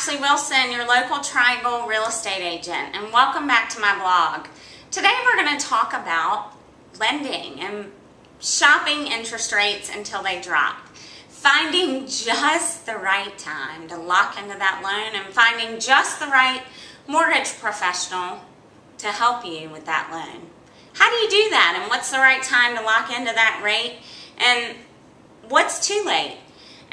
Ashley Wilson, your local Triangle real estate agent, and welcome back to my blog. Today we're going to talk about lending and shopping interest rates until they drop. Finding just the right time to lock into that loan and finding just the right mortgage professional to help you with that loan. How do you do that, and what's the right time to lock into that rate, and what's too late?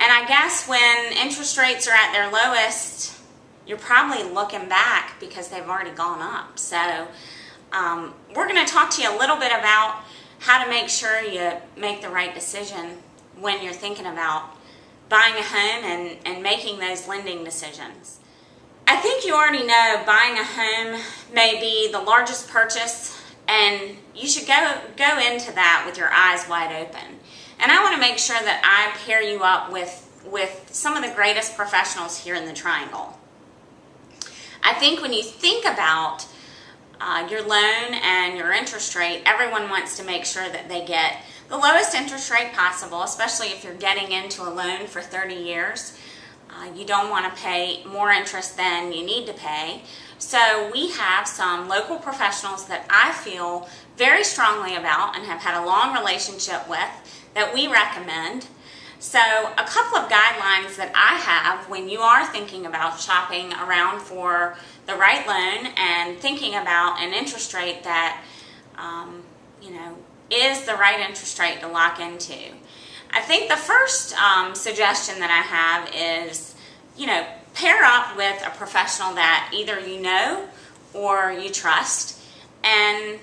And I guess when interest rates are at their lowest, you're probably looking back because they've already gone up. So we're going to talk to you a little bit about how to make sure you make the right decision when you're thinking about buying a home and making those lending decisions. I think you already know buying a home may be the largest purchase, and you should go into that with your eyes wide open. And I want to make sure that I pair you up with some of the greatest professionals here in the Triangle. I think when you think about your loan and your interest rate, everyone wants to make sure that they get the lowest interest rate possible, especially if you're getting into a loan for 30 years. You don't want to pay more interest than you need to pay. So we have some local professionals that I feel very strongly about and have had a long relationship with that we recommend. So a couple of guidelines that I have when you are thinking about shopping around for the right loan and thinking about an interest rate that is the right interest rate to lock into. I think the first suggestion that I have is, pair up with a professional that either you know or you trust, and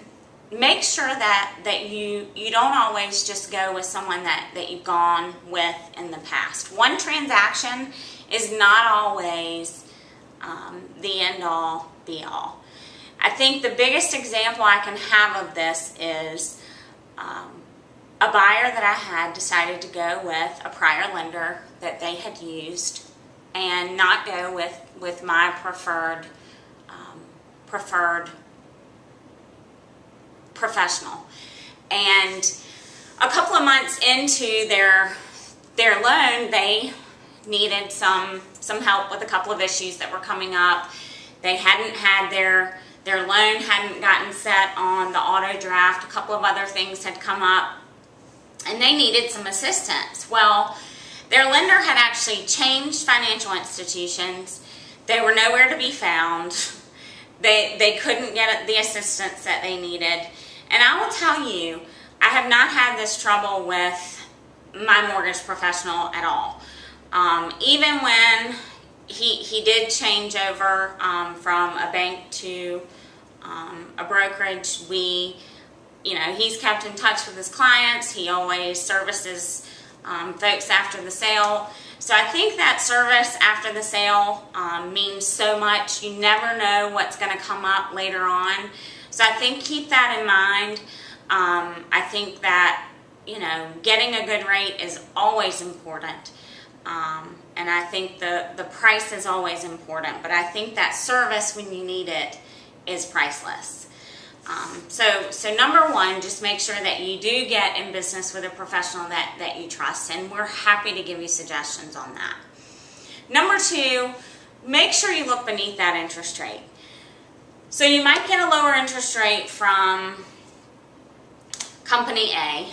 make sure that you don't always just go with someone that you've gone with in the past. One transaction is not always the end-all, be-all. I think the biggest example I can have of this is a buyer that I had decided to go with a prior lender that they had used and not go with my preferred professional. And a couple of months into their loan, they needed some help with a couple of issues that were coming up. They hadn't had their loan hadn't gotten set on the auto draft. A couple of other things had come up, and they needed some assistance. Well, their lender had actually changed financial institutions. They were nowhere to be found. They couldn't get the assistance that they needed. And I will tell you, I have not had this trouble with my mortgage professional at all. Even when he did change over from a bank to a brokerage, he's kept in touch with his clients. He always services folks after the sale. So I think that service after the sale means so much. You never know what's going to come up later on. So I think keep that in mind. I think that, getting a good rate is always important. And I think the price is always important. But I think that service when you need it is priceless. So number one, just make sure that you do get in business with a professional that you trust, and we're happy to give you suggestions on that. Number two, make sure you look beneath that interest rate. So you might get a lower interest rate from Company A,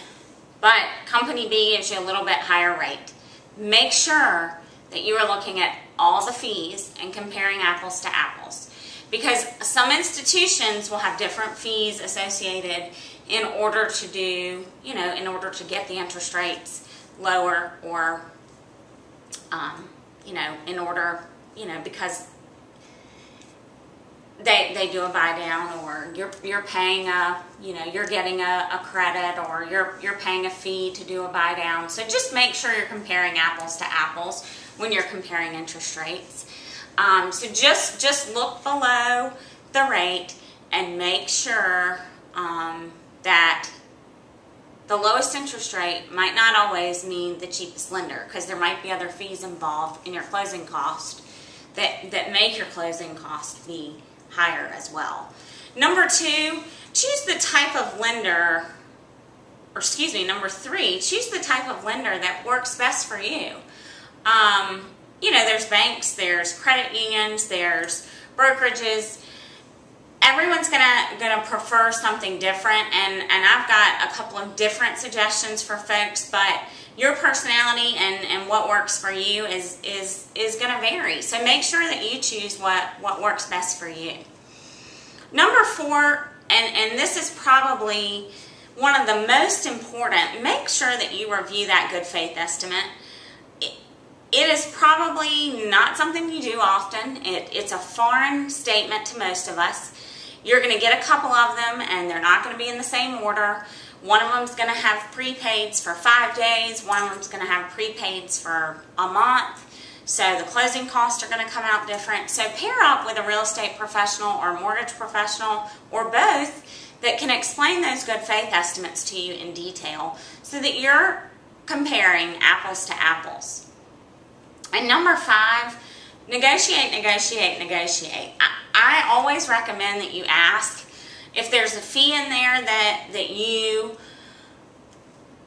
but Company B gives you a little bit higher rate. Make sure that you are looking at all the fees and comparing apples to apples. Because some institutions will have different fees associated in order to do, in order to get the interest rates lower, or, in order, because they do a buy down, or you're paying you're getting a credit, or you're paying a fee to do a buy down. So just make sure you're comparing apples to apples when you're comparing interest rates. So just look below the rate and make sure that the lowest interest rate might not always mean the cheapest lender, because there might be other fees involved in your closing cost that make your closing cost be higher as well. Number two, choose the type of lender, number three, choose the type of lender that works best for you. there's banks, there's credit unions, there's brokerages. Everyone's gonna prefer something different, and I've got a couple of different suggestions for folks, but your personality and what works for you is gonna vary. So make sure that you choose what works best for you. Number 4, and this is probably one of the most important, make sure that you review that good faith estimate. It is probably not something you do often. It's a foreign statement to most of us. You're going to get a couple of them, and they're not going to be in the same order. One of them is going to have prepaids for 5 days. One of them is going to have prepaids for a month. So the closing costs are going to come out different. So pair up with a real estate professional or mortgage professional or both that can explain those good faith estimates to you in detail so that you're comparing apples to apples. And number 5, negotiate, negotiate, negotiate. I always recommend that you ask if there's a fee in there that you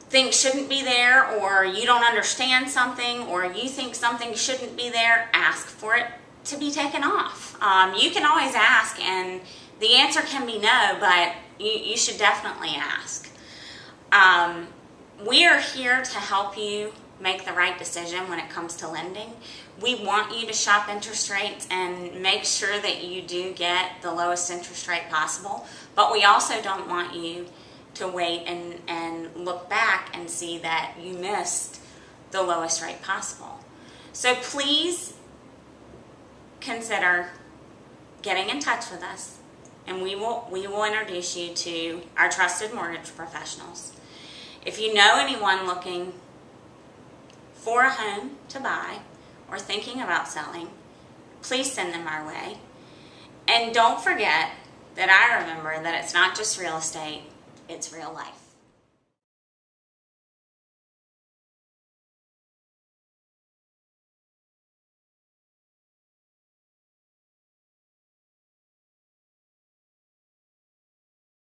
think shouldn't be there, or you don't understand something, or you think something shouldn't be there, ask for it to be taken off. You can always ask, and the answer can be no, but you should definitely ask. We are here to help you make the right decision when it comes to lending. We want you to shop interest rates and make sure that you do get the lowest interest rate possible, but we also don't want you to wait and look back and see that you missed the lowest rate possible. So please consider getting in touch with us, and we will introduce you to our trusted mortgage professionals. If you know anyone looking for a home to buy or thinking about selling, please send them our way. And don't forget that I remember that it's not just real estate, it's real life.